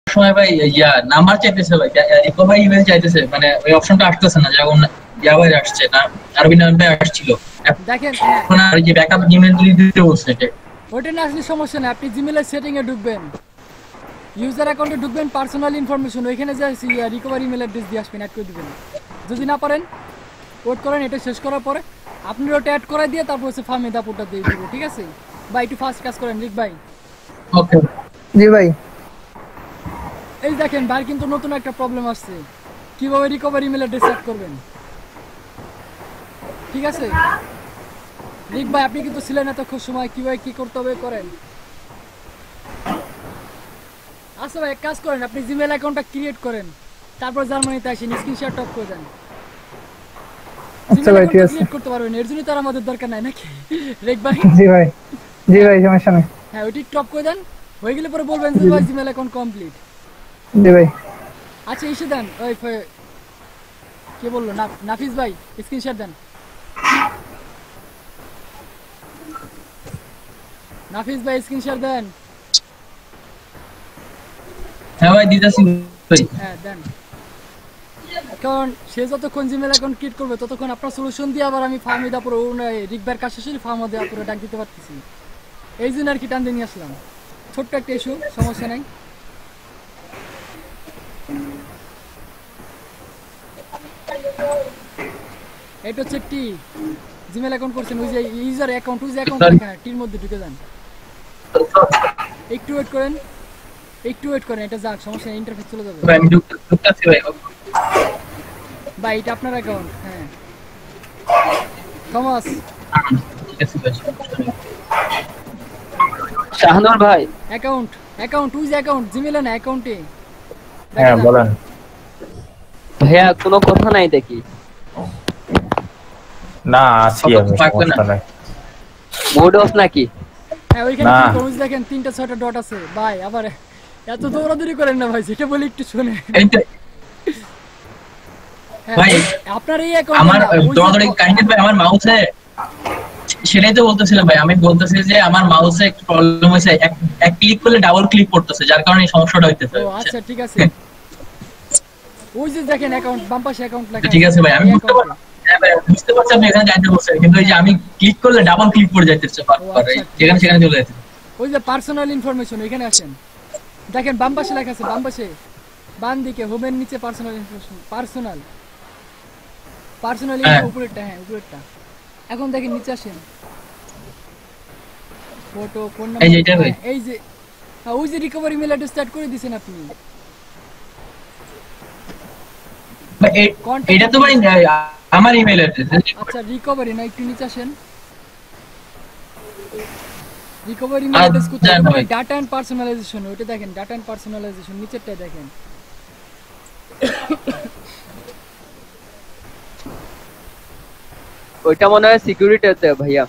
সময় ভাই নাম্বার চাইতেছে ভাই, রিকভারি ইমেল চাইতেছে, মানে ওই অপশনটা আসতেছে না, যেমন বাইরে আসছে না, আরবি নামে আসছিল। দেখেন হ্যাঁ, এখন আর যে ব্যাকআপ ইমেল দিতে বলছে এটা। ওটা না আসলে সমস্যা নেই, আপনি জিমেলের সেটিং এ ঢুকবেন, ইউজার অ্যাকাউন্টে ঢুকবেন, পার্সোনাল ইনফরমেশন ওইখানে যে রিকভারি ইমেল অ্যাড্রেস দিয়ে আসবেন, অ্যাড করে দিবেন। যদি না পারেন ওয়েট করেন, এটা শেষ করার পরে আপনি ওটা অ্যাড করে দিয়ে তারপর হচ্ছে ফার্মে দাপুরটা দিয়ে দিব, ঠিক আছে ভাই? একটু ফাস্ট কাজ করেন রিক ভাই। ওকে জি ভাই। এই দেখেন ভাই কিন্তু নতুন একটা প্রবলেম আসছে, কিভাবে রিকভারি ইমেল অ্যাড্রেস সেট করবেন, ঠিক আছে রিক ভাই? আপনি কিন্তু ছিলেন এতক্ষণ সময়, কিভাবে কি করতে হবে করেন। আচ্ছা ভাই এক কাজ করেন, আপনি জিমেল অ্যাকাউন্টটা ক্রিয়েট করেন, তারপর জার্মানিতে আসেন, স্ক্রিনশট টপ করে দেন। আচ্ছা ভাই ঠিক আছে। ক্রিয়েট করতে পারবেন, এর জন্য তো আর আমাদের দরকার নাই নাকি রিক ভাই? জি ভাই, জি ভাই সমস্যা নেই। হ্যাঁ ওইটি টপ করে দেন, হয়ে গেলে পরে বলবেন যে ভাই জিমেল অ্যাকাউন্ট কমপ্লিট। জি ভাই। আচ্ছা ইস্যু দেন, ওই কে বললো নাফিস ভাই, স্ক্রিনশট দেন। নাফিস ভাই স্ক্রিনশট দেন। হ্যাঁ ভাই দিতেছি ভাই। হ্যাঁ দেন। কারণ সে যতক্ষণ জিমেল অ্যাকাউন্ট ক্রিয়েট করবে ততক্ষণ আপনার সলিউশন দিয়ে আবার আমি ফার্মে দাপুর রিকবার কাজ শেষে ফার্মে দেওয়া পুরো ডাক দিতে পারতেছি, এই জন্য আর কি টান দিয়ে নিয়ে আসলাম। ছোট্ট একটা ইস্যু, সমস্যা নাই। এটা হচ্ছে একটি জিমেল অ্যাকাউন্ট করছেন, ওই যে ইউজার অ্যাকাউন্ট, ওই যে অ্যাকাউন্ট এখানে টির মধ্যে ঢুকে যান, একটু ওয়েট করেন, একটু ওয়েট করেন, এটা যাক সমস্যা নেই, ইন্টারফেস চলে যাবে। ভাই আমি ঢুকতেছি ভাই। ভাই এটা আপনার অ্যাকাউন্ট, হ্যাঁ থমাস। ঠিক আছে ভাই, সমস্যা নেই। শাহানুর ভাই। অ্যাকাউন্ট অ্যাকাউন্ট ওই যে অ্যাকাউন্ট জিমেলে না অ্যাকাউন্টে। হ্যাঁ বলেন। ভাইয়া কোনো কথা নাই দেখি। না আছি আমি, সমস্যা নাই। মোড অফ নাকি? হ্যাঁ ওইখানে না। ক্লিক করুন, দেখেন 3টা 6টা ডট আছে ভাই। আবার এত দৌড়াদৌড়ি করেন না ভাই, যেটা বলি একটু শুনে। এই তো হ্যাঁ, ভাই আপনার এই অ্যাকাউন্ট আমার দৌড়াদৌড়ি কাহিনী ভাই, আমার মাউসে, সেটাই তো বলতেছিলাম ভাই, আমি বলতেছি যে আমার মাউসে একটু প্রবলেম হয়েছে, এক ক্লিক করলে ডাবল ক্লিক করতেছে, যার কারণে এই সমস্যাটা হইতেছে। ও আচ্ছা ঠিক আছে, ওই যে দেখেন অ্যাকাউন্ট বাম পাশে অ্যাকাউন্ট লেখা ঠিক আছে ভাই, আমি বুঝতে পারছি। হ্যাঁ ভাই বুঝতে পারছি আপনি এখানে জানতে বলছেন, কিন্তু এই যে আমি ক্লিক করলে ডাবল ক্লিক করে যাইতেছে বারবার, যেখানে সেখানে চলে যাচ্ছে। ওই যে পার্সোনাল ইনফরমেশন এখানে আসেন, দেখেন বাম পাশে লেখা আছে, বাম পাশে বাম দিকে হোমের নিচে পার্সোনাল ইনফরমেশন, পার্সোনাল পার্সোনাল উপরেরটা, হ্যাঁ উপরেরটা। এখন দেখেন নিচে আসেন, ফটো ফোন নাম্বার, এই যে ওই যে রিকভারি মেল অ্যাড্রেস স্টার্ট করে দিয়েছেন আপনি। এটা তো ভাই আমার ইমেল অ্যাড্রেস। আচ্ছা রিকভারি না, একটু নিচে আসেন, রিকভারি মেল অ্যাড্রেস কোথায়? ডাটা এন্ড পার্সোনালাইজেশন, ওইটা দেখেন, ডাটা এন্ড পার্সোনালাইজেশন নিচেরটা দেখেন। ওইটা মনে হয় সিকিউরিটিতে ভাইয়া,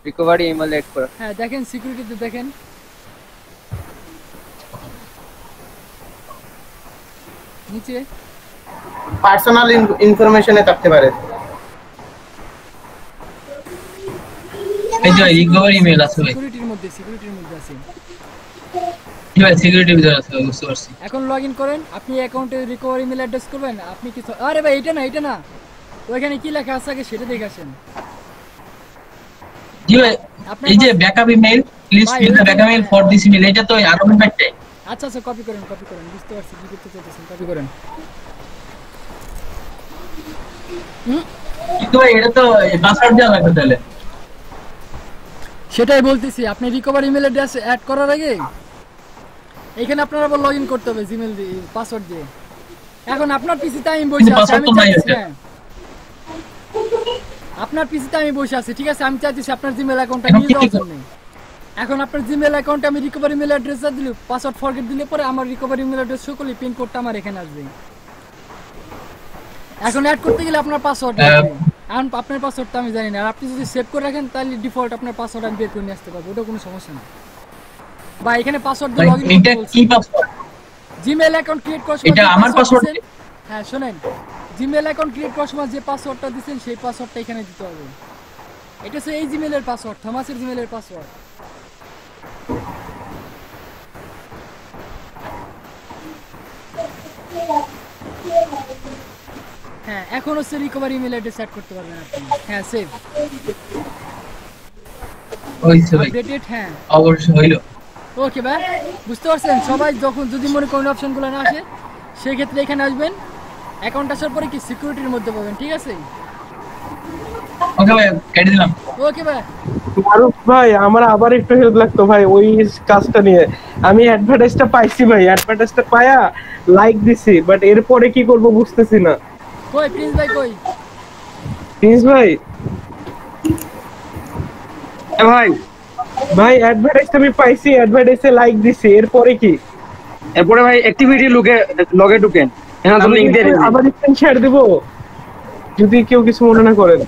রিকভারি ইমেল এড করা। হ্যাঁ দেখেন সিকিউরিটিতে দেখেন, নিচে পার্সোনাল ইনফরমেশনে থাকতে পারে। এই যে রিকভারি ইমেল আছে ভাই, সিকিউরিটির মধ্যে আছে। জি ভাই সিকিউরিটির ভিতরে আছে, বুঝতে পারছি। এখন লগইন করেন, আপনি অ্যাকাউন্টে রিকভারি মেল অ্যাড্রেস করবেন, আপনি কিছু, আরে ভাই এটা না ওইখানে কি লেখা আছে আগে সেটা দেখে আসেন। জি ভাই এই যে backup email, please fill the backup email for this email, এটা তো আরবি ব্যাকটাই। আচ্ছা কপি করেন, বুঝতে পারছি কি করতে চাইতেছেন, কপি করেন। কিন্তু ভাই এটা তো পাসওয়ার্ড দেওয়া লাগবে তাহলে। সেটাই বলতেছি, আপনি রিকভারি ইমেল অ্যাড্রেস অ্যাড করার আগে এখানে আপনার আবার লগইন করতে হবে জিমেল দিয়ে, পাসওয়ার্ড দিয়ে। এখন আপনার পিসিতে আমি বসে আছি, আমি চাইছি আপনার পিসিতে আমি বসে আছি, ঠিক আছে, আমি চাইছি আপনার জিমেল অ্যাকাউন্টটা নিয়ে যাওয়ার জন্য। এখন আপনার জিমেল অ্যাকাউন্টে আমি রিকভারি মেল অ্যাড্রেসটা দিলে, পাসওয়ার্ড ফরগেট দিলে পরে আমার রিকভারি মেল অ্যাড্রেস শো করলে পিন কোডটা আমার এখানে আসবে। এখন অ্যাড করতে গেলে আপনার পাসওয়ার্ড লাগবে, এখন আপনার পাসওয়ার্ডটা আমি জানি না, আর আপনি যদি সেভ করে রাখেন তাহলে ডিফল্ট আপনার পাসওয়ার্ড আমি বের করে নিয়ে আসতে পারবো, ওটা কোনো সমস্যা না। বা এখানে পাসওয়ার্ড দিয়ে লগইন করতে বলছি। কি পাসওয়ার্ড? জিমেল অ্যাকাউন্ট ক্রিয়েট করার সময় এটা আমার পাসওয়ার্ড। হ্যাঁ শুনেন, জিমেল অ্যাকাউন্ট ক্রিয়েট করার সময় যে পাসওয়ার্ডটা দিবেন সেই পাসওয়ার্ডটা এখানে দিতে হবে। এটা হচ্ছে এই জিমেলের পাসওয়ার্ড, থমাসের জিমেলের পাসওয়ার্ড। হ্যাঁ এখন হচ্ছে রিকভারি ইমেল অ্যাড্রেস সেট করতে পারবেন আপনি। হ্যাঁ সেভ হইছে ভাই, আপডেটেড। হ্যাঁ অবশ্যই হইলো। ওকে ভাই, বুঝতে পারছেন? সবাই যখন যদি মনে করেন অপশনগুলো না আসে সেই ক্ষেত্রে এখানে আসবেন, অ্যাকাউন্ট আসার পরে কি সিকিউরিটির মধ্যে পাবেন, ঠিক আছে? ওকে ভাই, কেটে দিলাম। ওকে ভাই। মারুফ ভাই আমার আবার একটু হেল্প লাগতো ভাই ওই কাজটা নিয়ে। আমি অ্যাডভার্টাইজটা পাইছি ভাই, অ্যাডভার্টাইজটা পায়া লাইক দিছি, বাট এরপরে কি করব বুঝতেছি না। কই প্রিন্স ভাই কই? প্রিন্স ভাই, ভাই ভাই অ্যাডভার্টাইজটা আমি পাইছি, অ্যাডভার্টাইজে লাইক দিছি, এরপরে কি? এরপরে ভাই অ্যাক্টিভিটি লগে ঢুকেন, এখানে তো লিংক দিয়ে দিন। আবার স্ক্রিন শেয়ার দেব যদি কেউ কিছু মনে না করেন।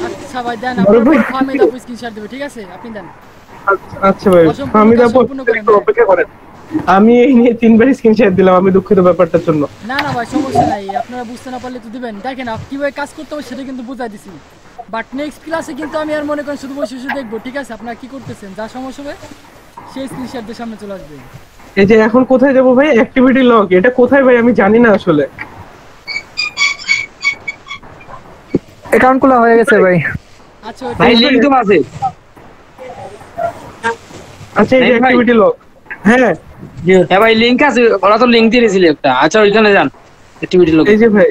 আচ্ছা ভাই দেন, বড় ভাই, আপনার ফার্মে দাও স্ক্রিনশট দেবে, ঠিক আছে? আপনি দেন। আচ্ছা ভাই, অসম্পূর্ণ আমি কাজ যাবো, সম্পূর্ণ করেন, একটু অপেক্ষা করেন। আমি এই নিয়ে 3বার স্ক্রিন শেয়ার দিলাম, আমি দুঃখিত ব্যাপারটার জন্য। না না ভাই সমস্যা নাই, আপনারা বুঝতে না পারলে তো দিবেন। দেখেন কিভাবে কাজ করতে হবে সেটা কিন্তু বুঝাই দিছি, বাট নেক্সট ক্লাসে কিন্তু আমি আর মনে করেন শুধু বসে বসে দেখবো, ঠিক আছে? আপনারা কি করতেছেন, যা সমস্যা হবে সেই স্ক্রিনশট দিয়ে সামনে চলে আসবে। এই যে এখন কোথায় যাব ভাই? অ্যাক্টিভিটি লগ, এটা কোথায় ভাই? আমি জানি না আসলে। অ্যাকাউন্ট খোলা হয়ে গেছে ভাই। আচ্ছা ভাই লিংক তো আছে। আচ্ছা এই যে ভাই। অ্যাক্টিভিটি লগ, হ্যাঁ হ্যাঁ ভাই লিংক আছে, ওরা তো লিংক দিয়ে দিয়েছিল একটা। আচ্ছা ওইখানে যান অ্যাক্টিভিটি লগে। এই যে ভাই,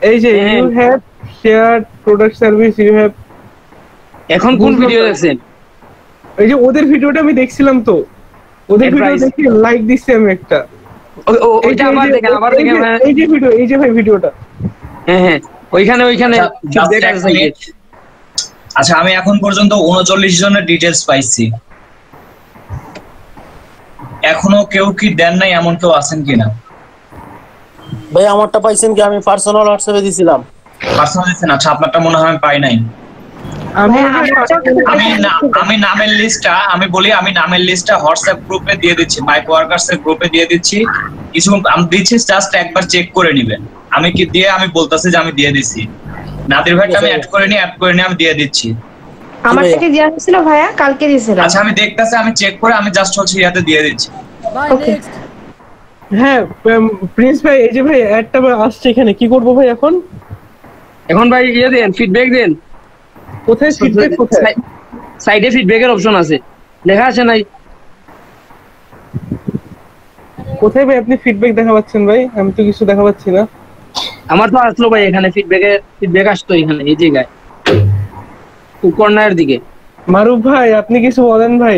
এই যে হ্যাঁ। You have shared product service, you have. এখন কোন ভিডিও দেখছেন? এই যে ওদের ভিডিওটা আমি দেখছিলাম তো, ওদের ভিডিও Advice। দেখি লাইক দিচ্ছি আমি একটা। ওইটা আবার দেখেন, আবার দেখেন। এই যে ভিডিও, এই যে ভাই ভিডিওটা। হ্যাঁ হ্যাঁ ওইখানে আচ্ছা, feedback just আছে এক মিনিট। আচ্ছা আমি এখন পর্যন্ত 39 জনের ডিটেলস পাইছি, এখনো কেউ কি দেন নাই এমন কেউ আছেন কিনা? ভাই আমারটা পাইছেন কি? আমি পার্সোনাল হোয়াটসঅ্যাপে দিছিলাম। পার্সোনাল দিচ্ছেন? আচ্ছা আপনারটা মনে হয় আমি পাই নাই। আমি নামের লিস্টটা আমি বলি, আমি নামের লিস্টটা হোয়াটসঅ্যাপ গ্রুপে দিয়ে দিচ্ছি, মাইক ওয়ার্কার্স এর গ্রুপে দিয়ে দিচ্ছি। কিছু আমি দিচ্ছি, জাস্ট একবার চেক করে নেবেন। আমি কি দিয়ে আমি বলতাছি যে আমি দিয়ে দিচ্ছি। নাদির ভাইটা আমি অ্যাড করে নিয়ে আমি দিয়ে দিচ্ছি। আমারটাকে দেওয়া হয়েছিল ভাইয়া, কালকে দিয়েছিলাম। আচ্ছা আমি দেখতাছি, আমি চেক করে আমি জাস্ট হচ্ছে ইয়াতে দিয়ে দিচ্ছি। ভাই Okay. নেক্সট। হ্যাঁ প্রিন্স ভাই, এই যে ভাই অ্যাডটা আসছে এখানে, কি করব ভাই এখন? এখন ভাই ইয়ে দেন, ফিডব্যাক দেন। কোথায় ফিডব্যাক? কোথায়? সাইডে ফিডব্যাকের অপশন আছে, লেখা আছে নাই? কোথায় ভাই আপনি ফিডব্যাক দেখা পাচ্ছেন ভাই? আমি তো কিছু দেখা পাচ্ছি না। আমার তো আসলো ভাই এখানে ফিডব্যাক আসতো এখানে, এই জায়গায় কর্নারের দিকে। মারুফ ভাই আপনি কিছু বলেন ভাই।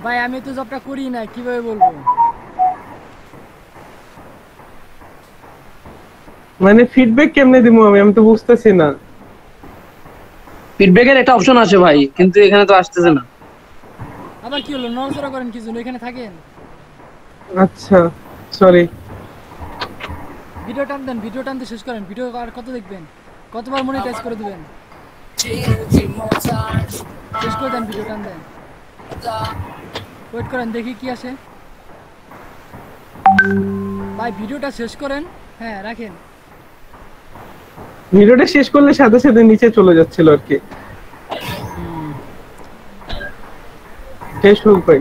ভাই আমি তো জবটা করি না, কিভাবে বলবো? মানে ফিডব্যাক কেমনে দিব আমি তো বুঝতেছি না। ফিডব্যাকের একটা অপশন আছে ভাই, কিন্তু এখানে তো আসতেছে না। আবার কি হলো, নড়াচড়া করেন কি জন্য? এখানে থাকেন। আচ্ছা সরি। ভিডিও টান দেন, ভিডিও টানতে শেষ করেন। ভিডিও আর কত দেখবেন? কতবার মনিটাইজ করে দিবেন? শেষ করে দেন, ভিডিও টান দেন। ওয়েট করেন দেখি কি আসে। ভাই ভিডিওটা শেষ করেন। হ্যাঁ রাখেন। ভিডিওটা শেষ করলে সাথে সাথে নিচে চলে যাচ্ছিল আর কি। শেষ হোক ভাই।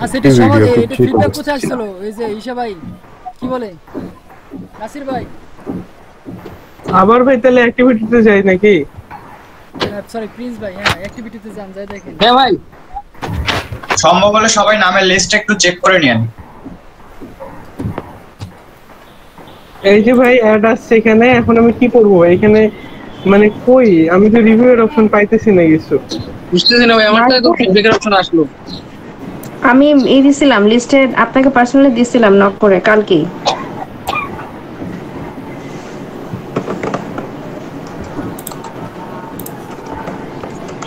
আচ্ছা এটা সমাজ, এটা ফিডব্যাক কোথায় আসছিল? এই যে ঈশা ভাই কি বলে, নাসির ভাই। আবার ভাই তাহলে অ্যাক্টিভিটিতে যাই নাকি? সরি প্রিন্স ভাই, হ্যাঁ অ্যাক্টিভিটিতে যান, যাই দেখেন। হ্যাঁ ভাই সম্ভব হলে সবাই নামের লিস্টটা একটু চেক করে নিন। এই যে ভাই অ্যাড আসছে এখানে, এখন আমি কি করব এখানে? মানে কই আমি তো রিভিউ এর অপশন পাইতেছি না কিছু। বুঝতেছি না ভাই, আমারটা তো ফিডব্যাকের অপশন আসলো। আমি এই দিছিলাম লিস্টে, আপনাকে পার্সোনালি দিছিলাম নক করে কালকেই।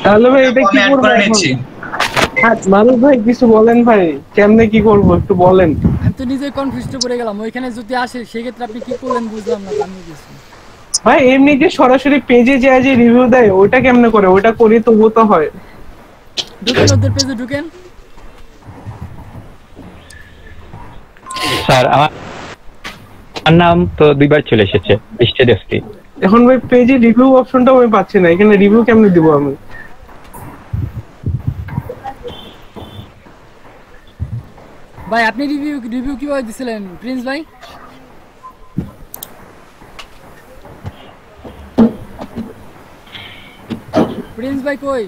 তাহলে ভাই এটা কি আমি অ্যাড করব করে এখন? নিচ্ছি। মারুফ ভাই কিছু বলেন ভাই, কেমনে কি করব একটু বলেন। আমি তো নিজে কনফিউজড পড়ে গেলাম। ওইখানে যদি আসে সেক্ষেত্রে আপনি কি করবেন বুঝলাম না। আমি কিছু ভাই এমনি যে সরাসরি পেজে যায় যে রিভিউ দেয় ওটা কেমনে করে? ওটা করি তো হতো হয়। ঢুকেন, ওদের পেজে ঢুকেন। স্যার আমার নাম তো 2বার চলে এসেছে লিস্টে দেখছি। এখন ভাই পেজে রিভিউ অপশনটাও আমি পাচ্ছি না, এখানে রিভিউ কেমনে দিব আমি? ভাই আপনি রিভিউ কিভাবে দিছিলেন প্রিন্স ভাই? প্রিন্স ভাই কই?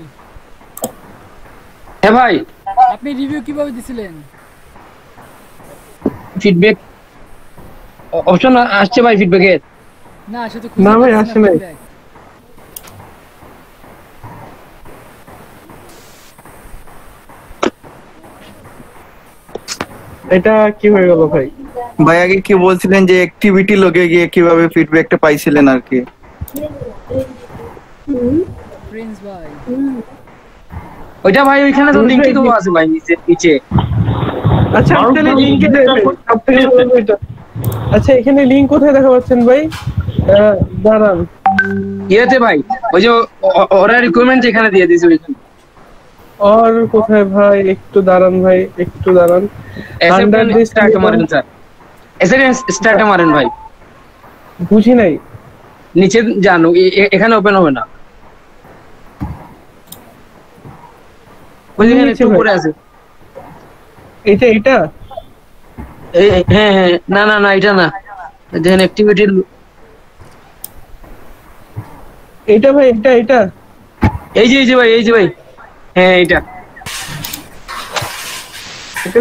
হ্যাঁ ভাই, আপনি রিভিউ কিভাবে দিছিলেন? ফিডব্যাক অপশন আসছে ভাই ফিডব্যাকের। না সে তো না ভাই আসে নাই। এটা কি হয়ে গেল ভাই? ভাই আগে কি বলছিলেন যে অ্যাক্টিভিটি লগে গিয়ে কিভাবে ফিডব্যাকটা পাইছিলেন আর কি? প্রিন্স ভাই ওইটা ভাই ওইখানে তো লিংক দেওয়া আছে ভাই নিচে। আচ্ছা তাহলে লিংকে দেবেন সবথেকে ভালো এটা। আচ্ছা এখানে লিংক কোথায় দেখা পাচ্ছেন ভাই? দাঁড়ান ইয়েতে ভাই ওই যে ওরা রিকোয়ারমেন্ট এখানে দিয়ে দিয়েছে ওইখানে। আর কোথায় ভাই? একটু দাঁড়ান ভাই, একটু দাঁড়ান। আন্ডার দিস স্টার্ট মারেন স্যার, এসএনএস স্টার্ট মারেন ভাই। বুঝি নাই। নিচে যান, এখানে ওপেন হবে না। ওই এখানে একটু উপরে আছে। এটা হ্যাঁ হ্যাঁ, না না না এটা না, দেখেন অ্যাক্টিভিটি। এটা ভাই এটা এই যে ভাই, এই যে ভাই, হ্যাঁ এটা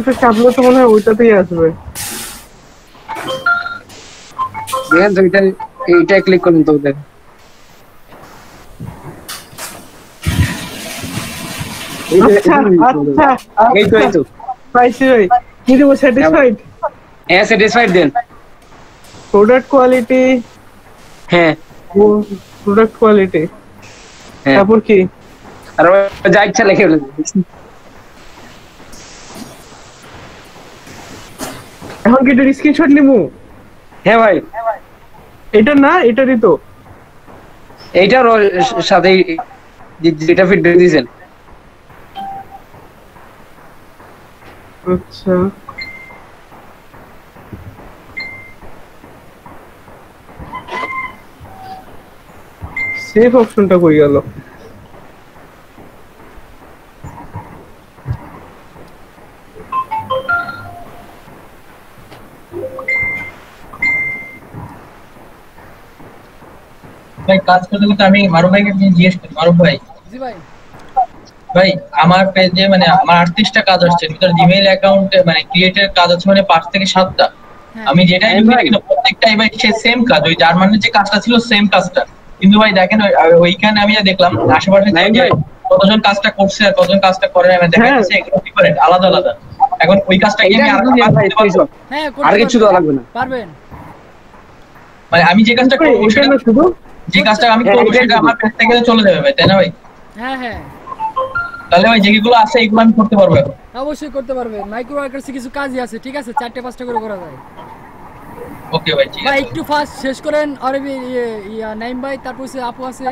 তো চাপলে তো মনে হয় ওইটাতেই আসবে। দেখেন তো এইটা ক্লিক করুন তো দেখেন। আচ্ছা এই তো পাইছি ভাই। কি দেবো? স্যাটিসফাইড? হ্যাঁ স্যাটিসফাইড দেন। প্রোডাক্ট কোয়ালিটি, হ্যাঁ প্রোডাক্ট কোয়ালিটি, তারপর কি আর যা ইচ্ছা লিখে ফেলেন। এখন কি এটা স্ক্রিনশট নিবো? হ্যাঁ ভাই এটা না, এটারই তো। এইটার সাথে যেটা ফিডব্যাক দিয়েছেন। আচ্ছা সেভ অপশনটা কই গেল? ভাই কাজ করতে করতে আমি মারুফ ভাইকে জিজ্ঞেস করি, মারুফ ভাই জি ভাই ভাই আমার পেজে মানে আমার 38টা কাজ আসছে, ভিতর জিমেইল অ্যাকাউন্টে মানে ক্রিয়েটের কাজ আছে মানে 5 থেকে 7টা। আমি যেটাই ঢুকি না প্রত্যেকটাই ভাই সে সেম কাজ, ওই জার্মানির যে কাজটা ছিল সেম কাজটা। কিন্তু ভাই দেখেন ওইখানে আমি যা দেখলাম আশেপাশে কতজন কাজটা করছে আর কতজন কাজটা করে আমি দেখা যাচ্ছে এগুলো ডিফারেন্ট, আলাদা আলাদা। এখন ওই কাজটা কি আমি আর কিছু দেওয়া লাগবে না পারবেন? মানে আমি যে কাজটা করব সেটা শুধু যে কাজটা আমি করব সেটা আমার পেজ থেকে চলে যাবে ভাই, তাই না ভাই? হ্যাঁ হ্যাঁ, তাহলে ভাই যেগুলো আছে এগুলো আমি করতে পারবো এখন? অবশ্যই করতে পারবেন। মাইক্রো ওয়ার্কার্সে কিছু কাজই আছে, ঠিক আছে, 4টে 5টা করে করা যায়। ওকে ভাই ঠিক আছে ভাই একটু ফাস্ট শেষ করেন। আর নাইম ভাই, তারপর সে আপু আছে।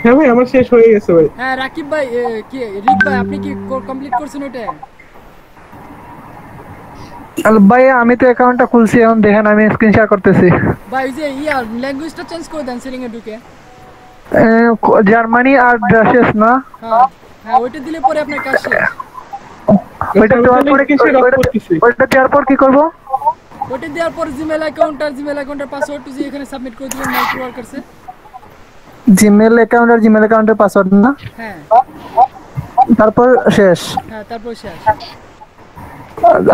হ্যাঁ ভাই আমার শেষ হয়ে গেছে ভাই। হ্যাঁ রাকিব ভাই, কি রিক ভাই আপনি কি কমপ্লিট করছেন ওটা? ভাই আমি তো অ্যাকাউন্টটা খুলছি, এখন দেখেন আমি স্ক্রিন শেয়ার করতেছি। ভাই যে ল্যাঙ্গুয়েজটা চেঞ্জ করে দেন সেটিং এ ঢুকে। জার্মানি আর ব্রাশেস না? হ্যাঁ হ্যাঁ, ওইটা দিলে পরে আপনার কাজ শেষ। ওইটা দেওয়ার পর কি করব? ওইটা দেওয়ার পর জিমেল অ্যাকাউন্টের পাসওয়ার্ড যে এখানে সাবমিট করে দিবেন মাইক্রো ওয়ার্কারসে। জিমেল অ্যাকাউন্টের পাসওয়ার্ড না? হ্যাঁ তারপর শেষ? হ্যাঁ তারপর শেষ।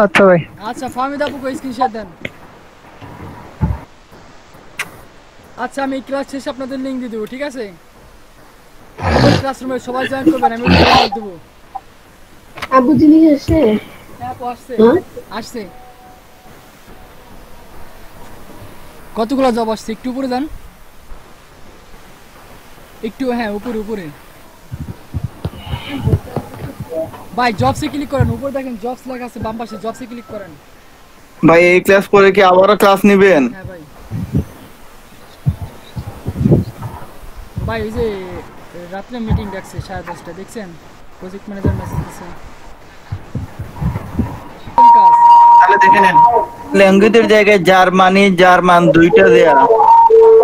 আচ্ছা ভাই। আচ্ছা ফাহমিদ আপুকে স্ক্রিনশট দেন। আচ্ছা আমি ক্লাস শেষে আপনাদের লিংক দিয়ে দেবো, ঠিক আছে? ক্লাসরুমে সবাই জয়েন করবেন, আমি লিংক দেবো। আবু জিনি আসে? হ্যাঁ আপু আসছে। কতগুলো জব আসছে? একটু উপরে যান, একটু, হ্যাঁ উপরে ভাই জবসে ক্লিক করেন। উপরে দেখেন জবস লেখা আছে বাম পাশে, জবসে ক্লিক করেন। ভাই এই ক্লাস পরে কি আবারও ক্লাস নেবেন? হ্যাঁ ভাই। ভাই এই যে রাত্রে মিটিং ডাকছে 10:30 দেখছেন? প্রজেক্ট ম্যানেজার মেসেজ দিয়েছে। তাহলে দেখে নেন ল্যাঙ্গুয়েজের জায়গায় জার্মান দুইটা দেয়া।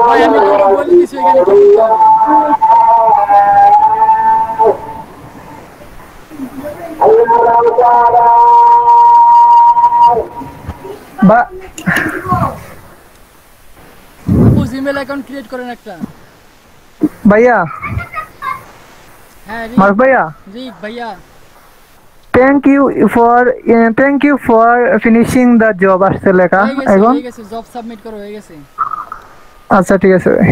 ভাই আমি বলে দিছি এখানে কি করতে হবে। আপু জিমেল অ্যাকাউন্ট ক্রিয়েট করেন একটা। ভাইয়া হ্যাঁ মার্ক ভাইয়া, জি ভাইয়া, thank you for finishing the job আসছে লেখা এখন। হয়ে গেছে, জব সাবমিট করো, হয়ে গেছে। আচ্ছা ঠিক আছে ভাই।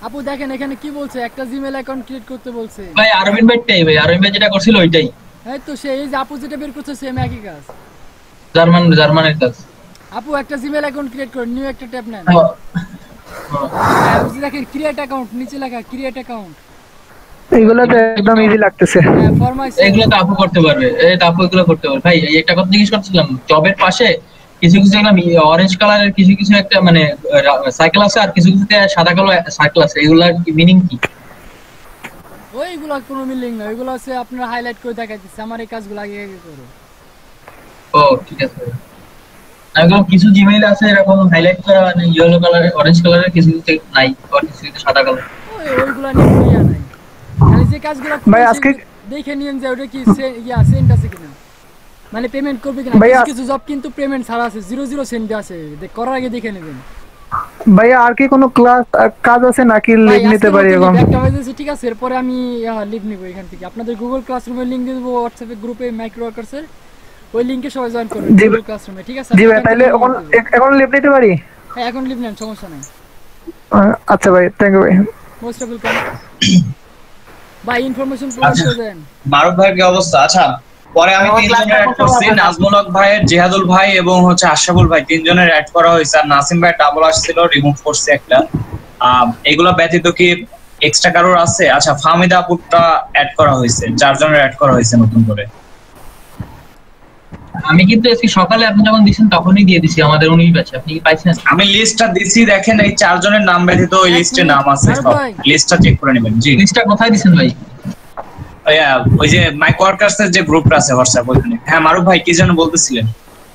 আপু দেখেন এখানে কি বলছে, একটা জিমেল অ্যাকাউন্ট ক্রিয়েট করতে বলছে। ভাই আরবিন ভাইটাই, ভাই আরবিন ভাই যেটা করছিল ওইটাই। এই তো সেই যে আপু যেটা বের করছে সেম একই কাজ, জার্মানের কাজ। আপু একটা জিমেল অ্যাকাউন্ট ক্রিয়েট করুন, নিউ একটা ট্যাব নেন। দেখেন ক্রিয়েট অ্যাকাউন্ট, নিচে লেখা ক্রিয়েট অ্যাকাউন্ট। এগুলো তো একদম ইজি লাগতেছে। এগুলো তো আপু করতে পারবে, এই তো আপু এগুলো করতে পারবে। ভাই একটা কথা জিজ্ঞেস করছিলাম, জবের পাশে কিছু কিছু একটা অরেঞ্জ কালারের কিছু কিছু একটা মানে সাইকেল আছে, আর কিছু কিছুতে সাদা কালো সাইকেল আছে, এগুলার মিনিং কি? ওইগুলো কোনো মিলিং না, ওইগুলো আছে আপনারা হাইলাইট করে দেখাইতেছে, আমার এই কাজগুলো আগে আগে করো। ও ঠিক আছে। আমি কিছু জিমেইল আছে এরকম হাইলাইট করা, মানে ইয়েলো কালারের অরেঞ্জ কালারের, কিছু কিছু নাই, আর কিছু কিছু সাদা কালার। ওইগুলো নিয়ে নাই, খালি যে কাজগুলো ভাই আজকে দেখে নিয়েন যে ওটা কি সেন্ট আছে কিনা, মানে পেমেন্ট করবে কিনা। কিছু জব কিন্তু পেমেন্ট ছাড়া আছে, 00 সেন্ট আছে, করার আগে দেখে নেবেন। ভাইয়া আর কি কোনো ক্লাস কাজ আছে নাকি লিভ নিতে পারি এখন? একটা হয়েছে ঠিক আছে, এরপরে আমি লিভ নিব এখান থেকে। আপনাদের গুগল ক্লাসরুমের লিংক দিয়ে দেবো, হোয়াটসঅ্যাপে গ্রুপে মাইক্রো ওয়ার্কার্সের ওই লিংকে সবাই জয়েন করবেন গুগল ক্লাসরুমে, ঠিক আছে? জি ভাই, তাহলে এখন লিভ নিতে পারি? হ্যাঁ এখন লিভ নেন, সমস্যা নাই। আচ্ছা ভাই, থ্যাংক ইউ ভাই। মোস্ট ওয়েলকাম ভাই, ইনফরমেশন প্রোভাইড করে দেন। মারুফ ভাইয়ের কি অবস্থা? আচ্ছা পরে আমি তিনজনের অ্যাড করছি, নাজমুল হক ভাই, জিহাদুল ভাই এবং হচ্ছে আশরাফুল ভাই, তিনজনের অ্যাড করা হয়েছে। আর নাসিম ভাই ডাবল আসছিল, রিমুভ করছে একটা। এগুলো ব্যতীত কি এক্সট্রা কারোর আছে? আচ্ছা ফাহমিদা আপুরটা অ্যাড করা হয়েছে, 4 জনের অ্যাড করা হয়েছে নতুন করে। আমি কিন্তু আজকে সকালে আপনি যখন দিয়েছেন তখনই দিয়ে দিছি আমাদের 19 ব্যাচ। আপনি কি পাইছেন? আমি লিস্টটা দিছি, দেখেন এই 4 জনের নাম ব্যতীত ওই লিস্টে নাম আছে সব, লিস্টটা চেক করে নেবেন। জি লিস্টটা কোথায় দিবেন ভাই? ওই যে মাইক ওয়ার্কার্স এর যে গ্রুপটা আছে হোয়াটসঅ্যাপ ওখানে। হ্যাঁ মারুফ ভাই কি যেন বলতেছিলেন?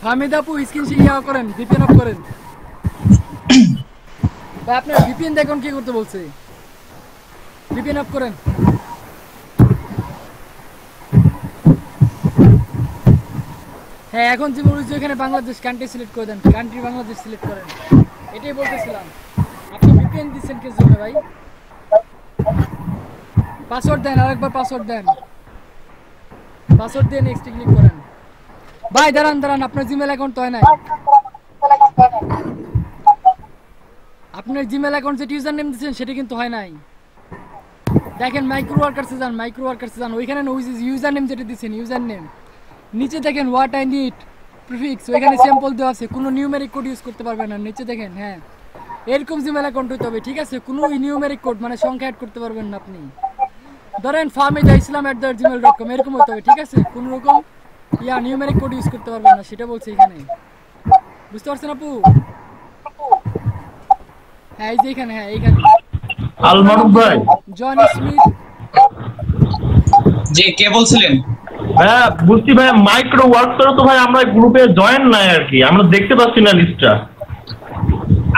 হামিদা আপু স্ক্রিন শেয়ার করেন, ভিপিএন অফ করেন। ভাই আপনার ভিপিএন দেখুন কি করতে বলছে, ভিপিএন অফ করেন। হ্যাঁ এখন যে বলছি এখানে বাংলাদেশ কান্ট্রি সিলেক্ট করে দেন, কান্ট্রি বাংলাদেশ সিলেক্ট করেন, এটাই বলতেছিলাম। আপনি ভিপিএন দিচ্ছেন কি জন্য ভাই? পাসওয়ার্ড দেন, আরেকবার পাসওয়ার্ড দেন, পাসওয়ার্ড দিয়ে নেক্সট ক্লিক করেন। ভাই দাঁড়ান, আপনার জিমেল অ্যাকাউন্ট তো হয় নাই। আপনার জিমেল অ্যাকাউন্ট যে ইউজার নেম দিচ্ছেন সেটা কিন্তু হয় নাই। দেখেন মাইক্রো ওয়ার্কার্সে যান, মাইক্রো ওয়ার্কার্সে যান, ওইখানে ইউজার নেম যেটা দিচ্ছেন ইউজার নেম, নিচে দেখেন হোয়াট আই নিড প্রিফিক্স, ওইখানে স্যাম্পল দেওয়া আছে, কোনো নিউমেরিক কোড ইউজ করতে পারবেন না। নিচে দেখেন, হ্যাঁ এরকম জিমেল অ্যাকাউন্ট হতে হবে, ঠিক আছে? কোনো নিউমেরিক কোড মানে সংখ্যা অ্যাড করতে পারবেন না আপনি। ধরেন farmidislam@gmail.com এরকম হতে হবে, ঠিক আছে? কোনো রকম নিউমেরিক কোড ইউজ করতে পারবেন না, সেটা বলছে এখানে। বুঝতে পারছেন আপু? হ্যাঁ এই যে এখানে, হ্যাঁ এইখানে আলমারুফ ভাই, জন স্মিথ। জি কে বলছিলেন? হ্যাঁ বুঝছি ভাই, মাইক্রো ওয়ার্কার তো ভাই আমরা গ্রুপে জয়েন নাই আর কি, আমরা দেখতে পাচ্ছি না লিস্টটা।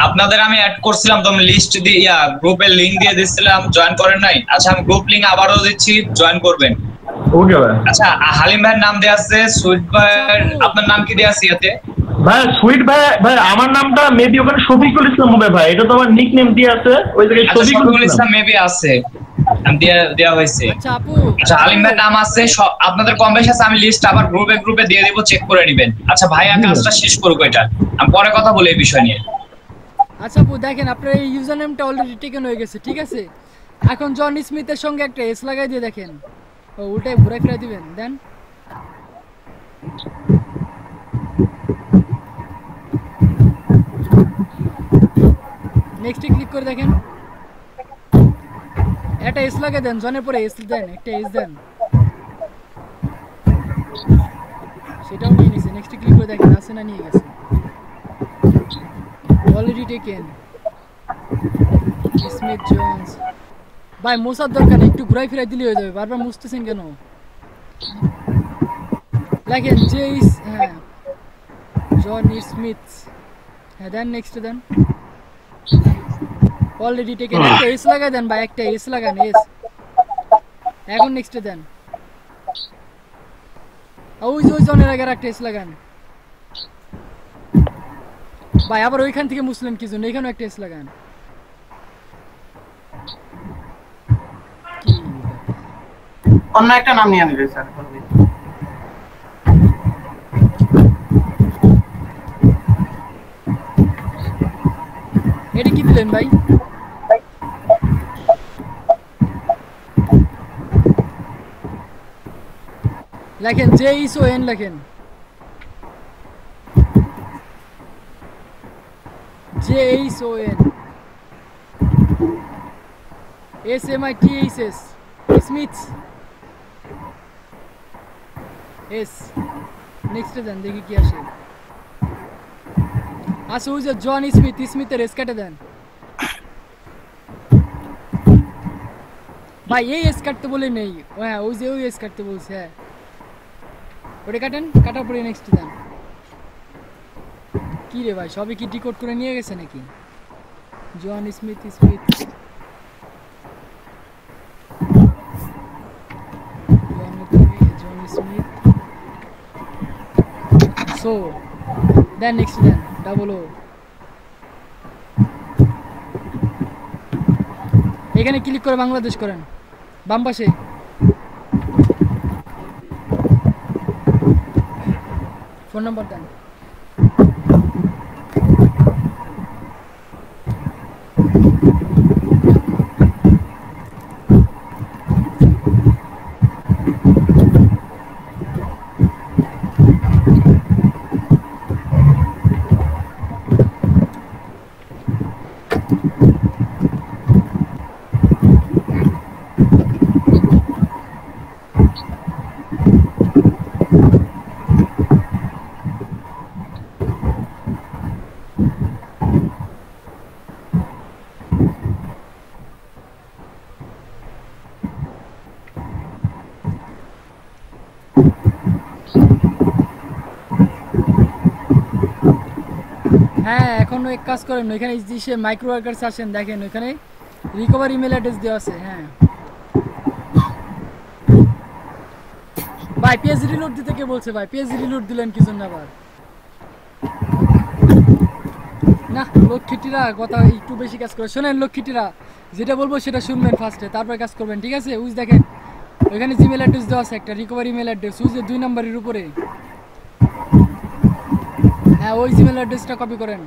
আপনাদের আমি অ্যাড করছিলাম, তো আমি লিস্ট দিয়ে গ্রুপের লিংক দিয়ে দিছিলাম, জয়েন করেন নাই? আচ্ছা আমি গ্রুপ লিংক আবারও দিচ্ছি, জয়েন করবেন। ওকে ভাই। আচ্ছা হালিম ভাইয়ের নাম দেয়া আছে, সুইট ভাইয়ের আপনার নাম কি দেয়া আছে ইয়াতে? ভাই সুইট ভাই, ভাই আমার নামটা মেবি ওখানে শফিকুল ইসলাম হবে ভাই, এটা তো আমার নিক নেম দিয়ে আছে ওই জায়গায় শফিকুল ইসলাম মেবি আছে, দেয়া হয়েছে। আচ্ছা হালিম ভাইয়ের নাম আছে, আপনাদের কম বেশি আছে, আমি লিস্ট আবার গ্রুপে দিয়ে দিব, চেক করে নেবেন। আচ্ছা ভাইয়া কাজটা শেষ করুক, এটা আমি পরে কথা বলি এই বিষয় নিয়ে। আচ্ছা আপু দেখেন আপনার এই ইউজার নেমটা অলরেডি টেকেন হয়ে গেছে, ঠিক আছে? এখন জন স্মিথের সঙ্গে একটা এস লাগাই দিয়ে দেখেন, ওটাই ঘুরে ফিরে দিবেন। দেন নেক্সটে ক্লিক করে দেখেন, একটা এস লাগাই দেন, জনের পরে এস দেন, একটা এস দেন, সেটাও নিয়ে নিছে। নেক্সটে ক্লিক করে দেখেন আছে না, নিয়ে গেছে, অলরেডি টেকেন। স্মিথ জোন্স ভাই মোসার দরকার, একটু ঘুরাই ফিরাই দিলে হয়ে যাবে, বারবার মুছতেছেন কেন? লেখেন জেইস, হ্যাঁ জন স্মিথ, হ্যাঁ দেন নেক্সট দেন, অলরেডি টেকেন। একটা এস লাগাই দেন ভাই, একটা এস লাগান, এস। এখন নেক্সট দেন, ওই যে ওই জনের আগে একটা এস লাগান ভাই, আবার ওইখান থেকে মুসলিম কি জন্য এখানেও একটা এস লাগান। অন্য একটা নাম নিয়ে নিবে স্যার। এটা কি দিলেন ভাই? লেখেন JSON লেখেন, JSON SMITHS স্মিথ এস। নেক্সটে দেন দেখি কি আসে। আচ্ছা ওই যে জন স্মিথ, স্মিথের এস কেটে দেন ভাই। এই এস কাটতে বলে নেই, হ্যাঁ ওই যে ওই এস কাটতে বলছে, হ্যাঁ ওটা কাটেন। কাটার পরে নেক্সট দেন। কি রে ভাই, সবই কি ডিকোড করে নিয়ে গেছে নাকি? John Smith Smith John Smith. So then next দেন ডাবল ও। এখানে ক্লিক করে বাংলাদেশ করেন বাম পাশে। ফোন নাম্বার দেন। হ্যাঁ এখনো এক কাজ করেন, ওইখানে যে মাইক্রো ওয়ার্কার্স আসেন দেখেন ওইখানে রিকভারি ইমেল অ্যাড্রেস দেওয়া আছে। হ্যাঁ ভাই পেজ রিলোড দিতে কে বলছে ভাই? পেজ রিলোড দিলেন কি জন্য আবার? না লক্ষ্মীটিরা কথা একটু বেশি কাজ করে। শোনেন লক্ষ্মীটিরা, যেটা বলবো সেটা শুনবেন ফার্স্টে, তারপরে কাজ করবেন, ঠিক আছে? উজ দেখেন ওইখানে জিমেল অ্যাড্রেস দেওয়া আছে একটা, রিকভারি ইমেল অ্যাড্রেস উজে 2 নম্বরের উপরে। হ্যাঁ ওই জিমেল অ্যাড্রেসটা কপি করেন।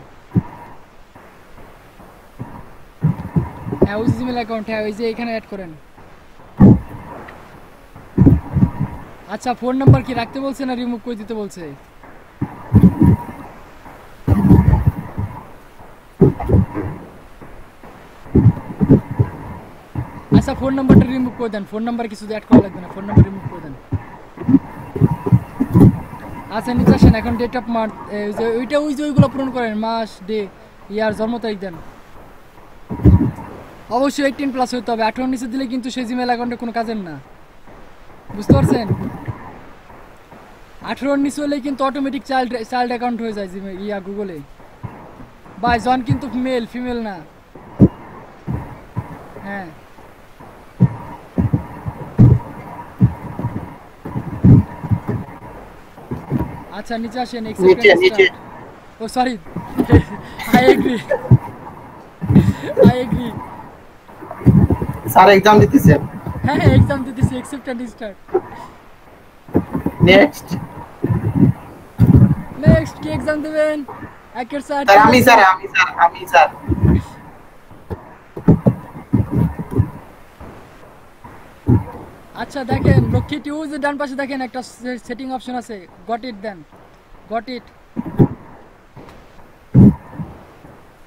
হ্যাঁ ওই জিমেল অ্যাকাউন্ট, হ্যাঁ ওই যে এখানে অ্যাড করেন। আচ্ছা ফোন নাম্বার কি রাখতে বলছে না রিমুভ করে দিতে বলছে? আচ্ছা ফোন নাম্বারটা রিমুভ করে দেন, ফোন নাম্বার কিছু অ্যাড করা লাগবে না, ফোন নাম্বার রিমুভ করে দেন। আচ্ছা নিচে আসেন, এখন ডেট অফ মান্থ ওইটা ওই যে ওইগুলো পূরণ করেন, মাস ডে ইয়ার জন্ম তারিখ দেন। অবশ্যই 18+ হতে হবে, 18 নিচে দিলে কিন্তু সেই জিমেল অ্যাকাউন্টে কোনো কাজের না, বুঝতে পারছেন? 18 নিচে হলে কিন্তু অটোমেটিক চাইল্ড অ্যাকাউন্ট হয়ে যায় জিমেল ইয়া গুগলে। বাই জন কিন্তু মেল ফিমেল না। হ্যাঁ আচ্ছা নিচে আসেন, নিচে ও sorry I agree sir exam দিতেছে। হ্যাঁ এক্সাম দিতেছি, অ্যাকসেপ্ট এন্ড স্টার্ট। নেক্সট কি এক্সাম দিবেন? একের স্যার আমি স্যার আচ্ছা দেখেন লক্ষ্মী টিউজ ডান পাশে দেখেন একটা সেটিং অপশন আছে, got it then, got it.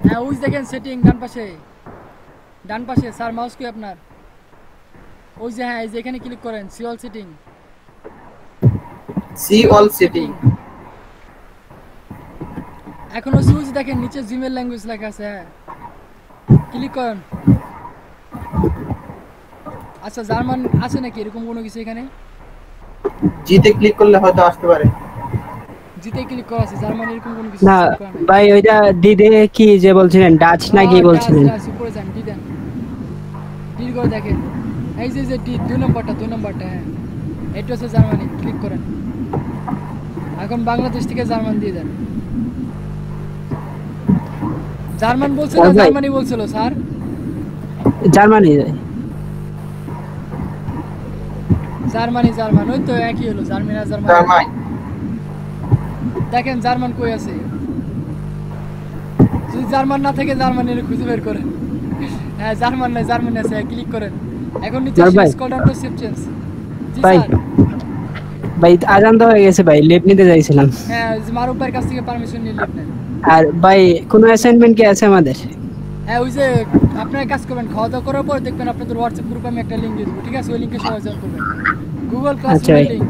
হ্যাঁ ওই দেখেন সেটিং ডান পাশে স্যার মাউস কি আপনার ওই যে, হ্যাঁ এই যে এখানে ক্লিক করেন, সি অল সেটিং। এখনো সুইচ দেখেন নিচে জিমেল ল্যাঙ্গুয়েজ লেখা আছে, হ্যাঁ ক্লিক করেন। আচ্ছা জার্মান আছে নাকি এরকম কোনো কিছু? এখানে জিতে ক্লিক করলে হয়তো আসতে পারে। জিতে ক্লিক করা আছে, জার্মান এরকম কোনো কিছু না ভাই ওইটা দিদে কি যে বলছিলেন, ডাচ না কি বলছিলেন? ডাচ উপরে যান, ডি দেন, ডি করে দেখেন এই যে ডি 2 নম্বরটা, হ্যাঁ এটা হচ্ছে জার্মানি, ক্লিক করেন। এখন বাংলাদেশ থেকে জার্মান দিয়ে দেন। জার্মান বলছিল না জার্মানি বলছিল স্যার? জার্মানি জার্মানি জার্মান ওই তো একই হলো, জার্মানি আর জার্মানি। দেখেন জার্মান কই আছে, যদি জার্মান না থাকে জার্মানির খুঁজে বের করেন। হ্যাঁ জার্মান নাই, জার্মানি আছে, ক্লিক করেন। এখন নিচে scroll down to save change. G sir ভাই আজান তো হয়ে গেছে ভাই, লিভ নিতে যাইছিলাম। হ্যাঁ মারুফ ভাইয়ের কাছ থেকে পারমিশন নিয়ে লিভ নেন। আর ভাই কোনো অ্যাসাইনমেন্ট কি আছে আমাদের? হ্যাঁ ওই যে আপনারা কাজ করবেন, খাওয়া দাওয়া করার পর দেখবেন আপনাদের হোয়াটসঅ্যাপ গ্রুপে আমি একটা লিংক দিয়ে দেবো, ঠিক আছে? ওই লিংকে সবাই জয়েন করবেন, গুগল ক্লাসরুমের লিংক।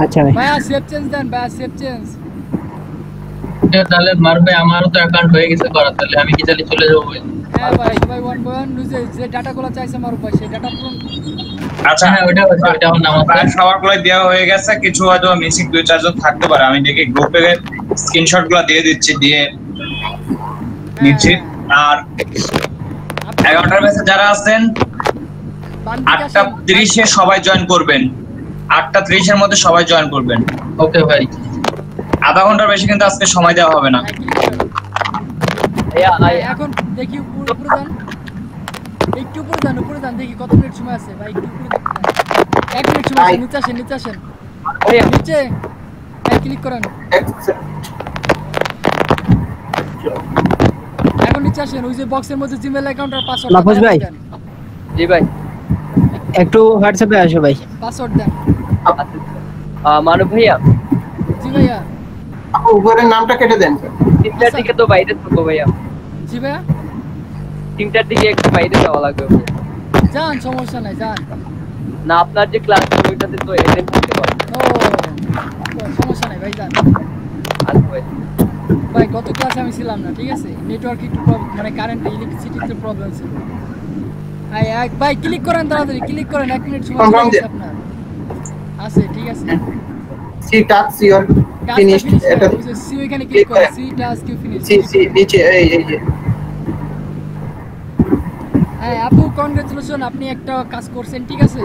আচ্ছা ভাই ভাইয়া সেভ চেঞ্জ দেন, ভাইয়া সেভ চেঞ্জ। তাহলে মারবে, আমারও তো অ্যাকাউন্ট হয়ে গেছে করা, তাহলে আমি কি তাহলে চলে যাবো? হ্যাঁ ভাই সবাই ওয়ান বাই ওয়ান যে ডাটাগুলো চাইছে মারুফ ভাই সেই ডাটা পূরণ। আচ্ছা হ্যাঁ ওইটা নাম প্রায় সবারগুলো দেওয়া হয়ে গেছে, কিছু হয়তো মিসিং 2-4 জন থাকতে পারে। আমি দেখি গ্রুপে স্ক্রিনশটগুলো দিয়ে দিচ্ছি, দিয়ে নিচ্ছি। আর 11টার ব্যাচে যারা আছেন 8:30 সবাই জয়েন করবেন, 8:30 এর মধ্যে সবাই জয়েন করবেন। ওকে ভাই, আধা ঘন্টার বেশি কিন্তু আজকে সময় দেওয়া হবে না। এখন দেখি উপরে যান, একটু উপরে যান, উপরে যান, দেখি কত মিনিট সময় আছে ভাই, একটু উপরে দেখতে 1 মিনিট সময় আছে। নিচে আসেন, নিচে আসেন, নিচে ক্লিক করেন। এখন নিচে আসেন, ওই যে বক্সের মধ্যে জিমেইল অ্যাকাউন্ট আর পাসওয়ার্ড। মাহফুজ ভাই। জি ভাই, একটু হোয়াটসঅ্যাপে আসো ভাই, পাসওয়ার্ড দেন। মানব ভাইয়া। জি ভাইয়া। উপরের নামটা কেটে দেন। 3টার দিকে তো বাইরে থাকবো ভাইয়া। জি ভাইয়া। 3টার দিকে একটু বাইরে যাওয়া লাগবে ভাইয়া। যান, সমস্যা নাই, যান। না আপনার যে ক্লাস ওইটাতে তো এটেন্ড করতে পারবো। ও সমস্যা নাই ভাই, যান। আচ্ছা ভাই। ভাই গত ক্লাসে আমি ছিলাম না, ঠিক আছে? নেটওয়ার্ক একটু মানে কারেন্ট ইলেকট্রিসিটিতে প্রবলেম ছিল। ভাই ক্লিক করেন, তাড়াতাড়ি ক্লিক করেন, 1 মিনিট সময় আছে আপনার। আছে, ঠিক আছে। সি টাস্ক ইওর ফিনিশড, এটা সি এখানে ক্লিক করেন, see task you finished. See নিচে এই যে। হ্যাঁ আপু কংগ্রাচুলেশন, আপনি একটা কাজ করছেন, ঠিক আছে?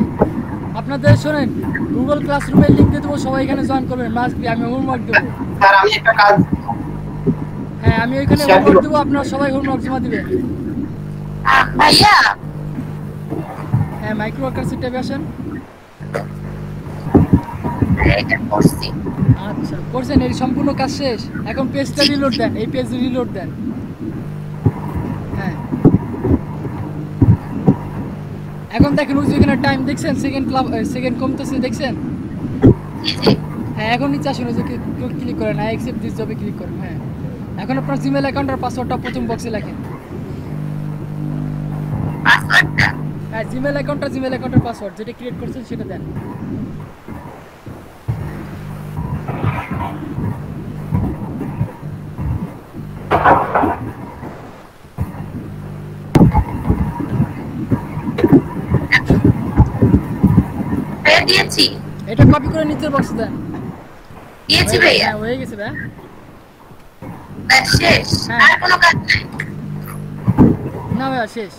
আপনাদের শুনেন, গুগল ক্লাসরুমের লিংক দিয়ে দেবো, সবাই এখানে জয়েন করবেন। মাস্ট বি, আমি হোমওয়ার্ক দেবো। স্যার আমি একটা কাজ, হ্যাঁ আমি ওইখানে হোমওয়ার্ক দেবো, আপনারা সবাই হোমওয়ার্ক জমা দিবেন। ভাইয়া হ্যাঁ মাইক্রো ওয়ার্কার্সের ট্যাবে আসেন। আচ্ছা করছেন, এর সম্পূর্ণ কাজ শেষ। এখন পেজটা রিলোড দেন, এই পেজ রিলোড দেন। হ্যাঁ এখন দেখেন ওই যেখানে টাইম দেখছেন, সেকেন্ড কমতেছে, দেখছেন? হ্যাঁ এখন নিচে আসুন, ওই যে ক্লিক করেন, আই অ্যাকসেপ্ট দিস জবে ক্লিক করেন। হ্যাঁ এখন আপনার জিমেইল অ্যাকাউন্ট আর পাসওয়ার্ডটা প্রথম বক্সে লেখেন। হ্যাঁ জিমেইল অ্যাকাউন্টের পাসওয়ার্ড যেটা ক্রিয়েট করছেন সেটা দেন। দিয়েছি, এটা কপি করে নিচের বক্সে দেন। দিয়েছি ভাইয়া, হয়ে গেছে ভাই, শেষ। আর কোনো কাজ নাই না ভাইয়া শেষ।